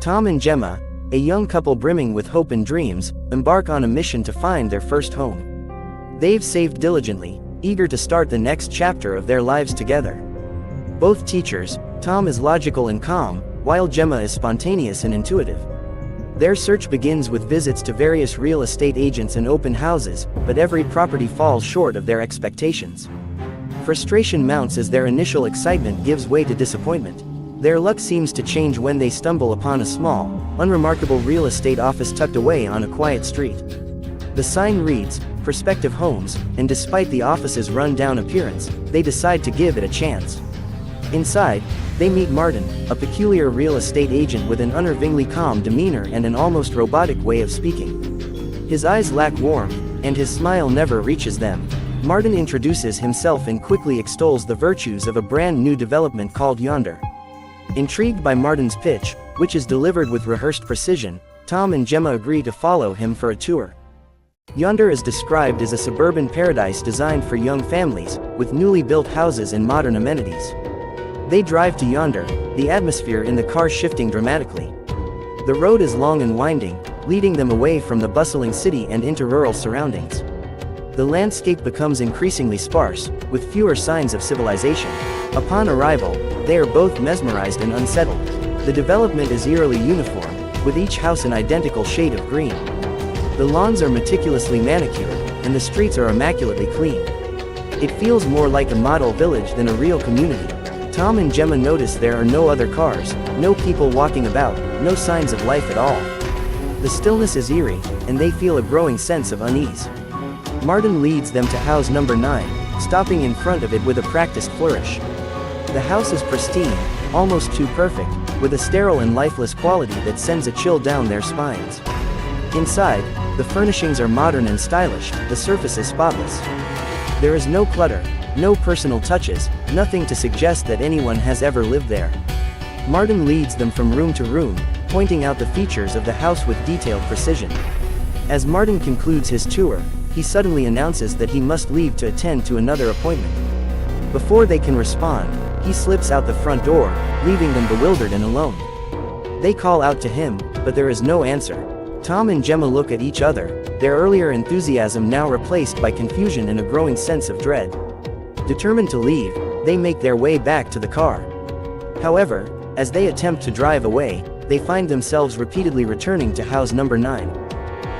Tom and Gemma, a young couple brimming with hope and dreams, embark on a mission to find their first home. They've saved diligently, eager to start the next chapter of their lives together. Both teachers, Tom is logical and calm, while Gemma is spontaneous and intuitive. Their search begins with visits to various real estate agents and open houses, but every property falls short of their expectations. Frustration mounts as their initial excitement gives way to disappointment. Their luck seems to change when they stumble upon a small, unremarkable real estate office tucked away on a quiet street. The sign reads, "Prospective Homes," and despite the office's run-down appearance, they decide to give it a chance. Inside, they meet Martin, a peculiar real estate agent with an unnervingly calm demeanor and an almost robotic way of speaking. His eyes lack warmth, and his smile never reaches them. Martin introduces himself and quickly extols the virtues of a brand new development called Yonder. Intrigued by Martin's pitch, which is delivered with rehearsed precision, Tom and Gemma agree to follow him for a tour. Yonder is described as a suburban paradise designed for young families, with newly built houses and modern amenities. They drive to Yonder, the atmosphere in the car shifting dramatically. The road is long and winding, leading them away from the bustling city and into rural surroundings. The landscape becomes increasingly sparse, with fewer signs of civilization. Upon arrival, they are both mesmerized and unsettled. The development is eerily uniform, with each house an identical shade of green. The lawns are meticulously manicured, and the streets are immaculately clean. It feels more like a model village than a real community. Tom and Gemma notice there are no other cars, no people walking about, no signs of life at all. The stillness is eerie, and they feel a growing sense of unease. Martin leads them to house number 9, stopping in front of it with a practiced flourish. The house is pristine, almost too perfect, with a sterile and lifeless quality that sends a chill down their spines. Inside, the furnishings are modern and stylish, the surface is spotless. There is no clutter, no personal touches, nothing to suggest that anyone has ever lived there. Martin leads them from room to room, pointing out the features of the house with detailed precision. As Martin concludes his tour, he suddenly announces that he must leave to attend to another appointment. Before they can respond, he slips out the front door, leaving them bewildered and alone. They call out to him, but there is no answer. Tom and Gemma look at each other, their earlier enthusiasm now replaced by confusion and a growing sense of dread. Determined to leave, they make their way back to the car. However, as they attempt to drive away, they find themselves repeatedly returning to house number 9.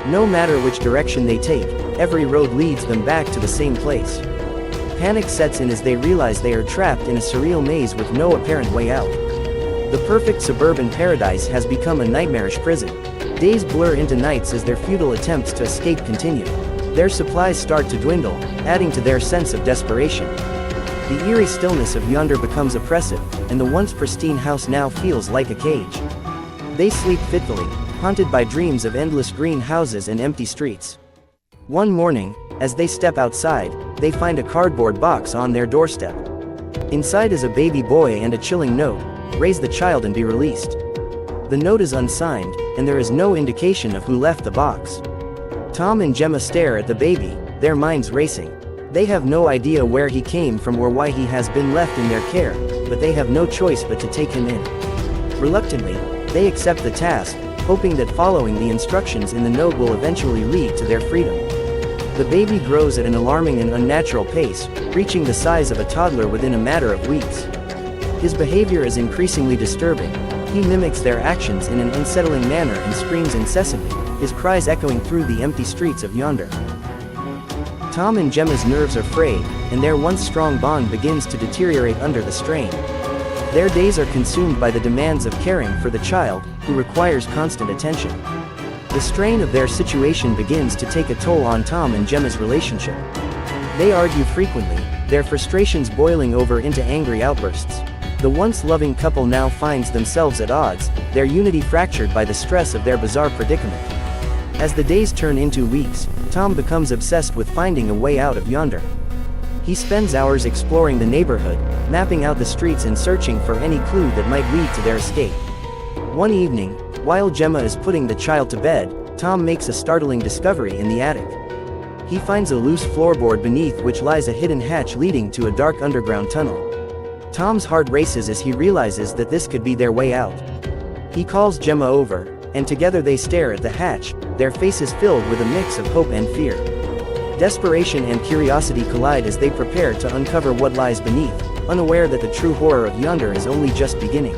No matter which direction they take, every road leads them back to the same place. Panic sets in as they realize they are trapped in a surreal maze with no apparent way out. The perfect suburban paradise has become a nightmarish prison. Days blur into nights as their futile attempts to escape continue. Their supplies start to dwindle, adding to their sense of desperation. The eerie stillness of Yonder becomes oppressive, and the once pristine house now feels like a cage. They sleep fitfully, haunted by dreams of endless green houses and empty streets. One morning, as they step outside, they find a cardboard box on their doorstep. Inside is a baby boy and a chilling note: "Raise the child and be released." The note is unsigned, and there is no indication of who left the box. Tom and Gemma stare at the baby, their minds racing. They have no idea where he came from or why he has been left in their care, but they have no choice but to take him in. Reluctantly, they accept the task, hoping that following the instructions in the note will eventually lead to their freedom. The baby grows at an alarming and unnatural pace, reaching the size of a toddler within a matter of weeks. His behavior is increasingly disturbing. He mimics their actions in an unsettling manner and screams incessantly, his cries echoing through the empty streets of Yonder. Tom and Gemma's nerves are frayed, and their once strong bond begins to deteriorate under the strain. Their days are consumed by the demands of caring for the child, who requires constant attention. The strain of their situation begins to take a toll on Tom and Gemma's relationship. They argue frequently, their frustrations boiling over into angry outbursts. The once loving couple now finds themselves at odds, their unity fractured by the stress of their bizarre predicament. As the days turn into weeks, Tom becomes obsessed with finding a way out of Yonder. He spends hours exploring the neighborhood, mapping out the streets and searching for any clue that might lead to their escape. One evening, while Gemma is putting the child to bed, Tom makes a startling discovery in the attic. He finds a loose floorboard beneath which lies a hidden hatch leading to a dark underground tunnel. Tom's heart races as he realizes that this could be their way out. He calls Gemma over, and together they stare at the hatch, their faces filled with a mix of hope and fear. Desperation and curiosity collide as they prepare to uncover what lies beneath, unaware that the true horror of yonder is only just beginning.